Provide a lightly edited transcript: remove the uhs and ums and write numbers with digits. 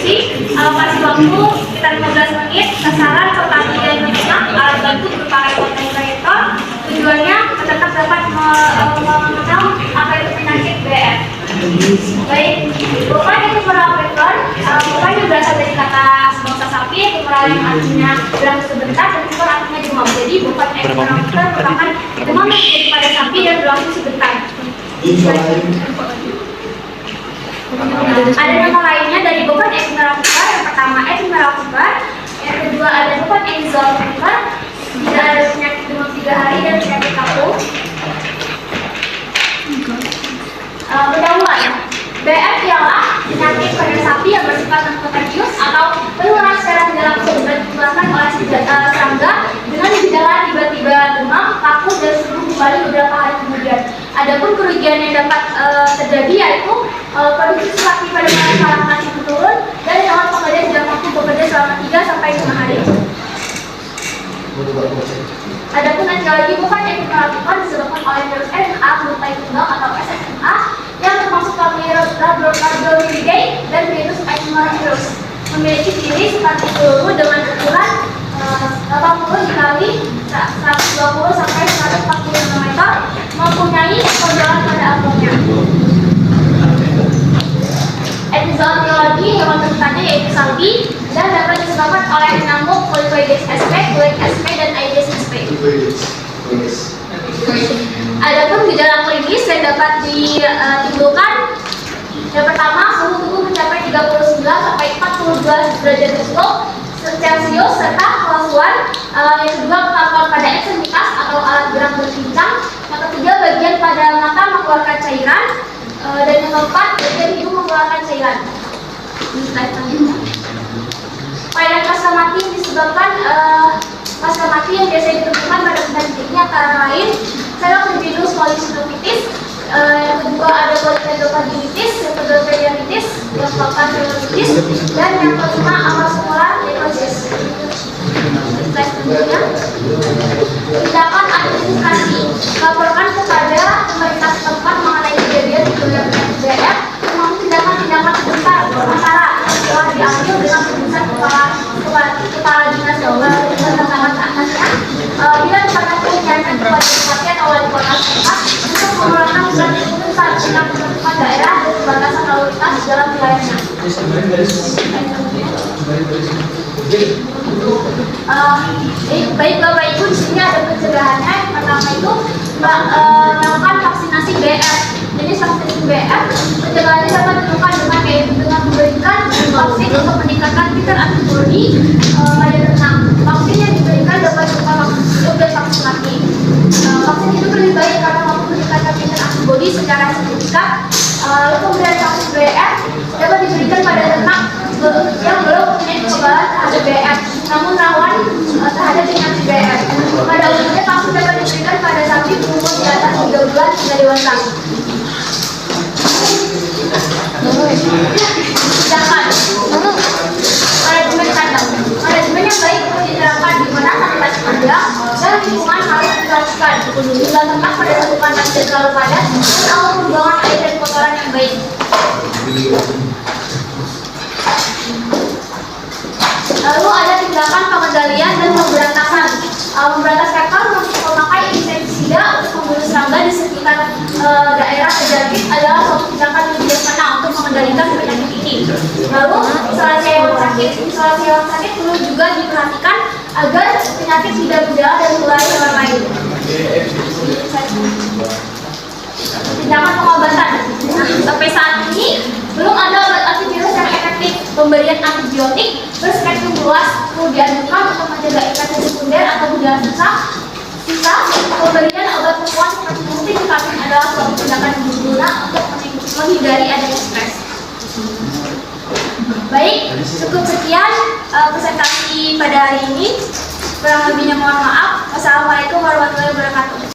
diskusi, kasih waktu sekitar 15 menit, sasaran pertanyaan yang menang, alat bantu berupa repot dan proyektor. Tujuannya peserta dapat mengenal apa itu penyakit BF. Baik, bukan itu merawatkan, bukan juga berasal dari kata sebangsa sapi, itu yang artinya berlangsung sebentar dan itu artinya demam. Jadi bukan merawatkan merupakan demam yang terjadi pada sapi dan berlangsung sebentar. Ada nama lainnya dari bukan epidemiolog fever. Yang pertama epidemiolog fever, yang kedua ada bukan epidemiolog fever. Tidak ada penyakit demam 3 hari dan penyakit kaku. Pendahuluan, BF ialah penyakit pada sapi yang bersifat non-kontagius atau penularan secara tidak langsung dan ditularkan oleh serangga dengan gejala tiba-tiba demam, kaku dan sembuh kembali beberapa hari kemudian. Adapun kerugian yang dapat terjadi yaitu produksi sapi pada masyarakat yang menurun dan hewan pekerja tidak mampu bekerja selama 3 sampai 5 hari. Adapun etiologi bukan epidemiolog disebabkan oleh virus RNA multi tunggal atau SSMA yang termasuk Rhabdomylidae dan virus adenovirus, memiliki ciri seperti peluru dengan ukuran 80 dikali 120 sampai 140 mm, mempunyai konjolan pada ampulnya. Epizootiologi hewan terutama yaitu sapi dan dapat disebabkan oleh nyamuk Polypoides sp, Kulit sp, dan Aedes sp. Adapun gejala klinis yang dapat ditimbulkan, yang pertama suhu tubuh mencapai 39 sampai 42 derajat Celcius serta kelasuan. Yang kedua kemampuan pada ekstremitas atau alat gerak berpincang. Yang ketiga bagian pada mata mengeluarkan cairan. Dan yang keempat bagian hidung mengeluarkan cairan. Pada pasca mati disebabkan pasca mati yang biasanya ditemukan pada penyakit ini antara lain Pseudovirus polycystitis, yang kedua ada polydendropanginitis, yang kedua periodontitis, yang keempat periodontitis, dan yang kelima amosmolar necrosis. Tindakan administrasi, laporkan kepada pemerintah setempat mengenai kejadian penyakit BF, melalui tindakan-tindakan sebentar antara telah diambil dengan pemeriksaan kepala dinas ketenangan atasnya. Bila diperlukan penyiaran kepada bupati atau wali kota setempat untuk mengeluarkan surat keputusan tentang penentuan daerah dan pembatasan lalu lintas dalam wilayahnya. Baik Bapak Ibu, di sini ada pencegahannya. Yang pertama itu melakukan vaksinasi BF. Jadi vaksinasi BF pencegahannya dapat dilakukan dengan memberikan vaksin untuk meningkatkan titer antibodi pada ternak. Vaksin yang diberikan dapat berupa vaksin hidup dan vaksin mati. Vaksin hidup lebih baik karena mampu meningkatkan titer antibodi secara signifikan. Lalu pemberian vaksin BF dapat diberikan pada ternak yang belum mempunyai kekebalan terhadap BF, namun rawan terhadap penyakit BF. Pada umumnya vaksin dapat diberikan pada sapi berumur di atas 3 bulan hingga dewasa. Sedangkan manajemen yang baik perlu diterapkan di mana sanitasi kandang dan lingkungan harus dilakukan. Jumlah ternak pada satu kandang tidak terlalu padat dan awal pembuangan air dan kotoran yang baik. Lalu ada tindakan pengendalian dan pemberantasan. Memberantas sektor memakai insektisida untuk membunuh serangga di sekitar daerah terjangkit adalah suatu tindakan yang bijaksana untuk mengendalikan penyakit ini. Lalu isolasi hewan sakit perlu juga diperhatikan agar penyakit tidak berjalan dan menular hewan lain. Tindakan pengobatan. Sampai saat ini belum ada obat antivirus yang efektif. Pemberian antibiotik berspektrum luas perlu dianjurkan untuk mencegah infeksi sekunder atau gejala sisa. Pemberian obat penguat seperti multivitamin adalah suatu tindakan yang berguna untuk menghindari adanya stres. Baik, cukup sekian presentasi pada hari ini. Kurang lebihnya mohon maaf. Wassalamualaikum warahmatullahi wabarakatuh.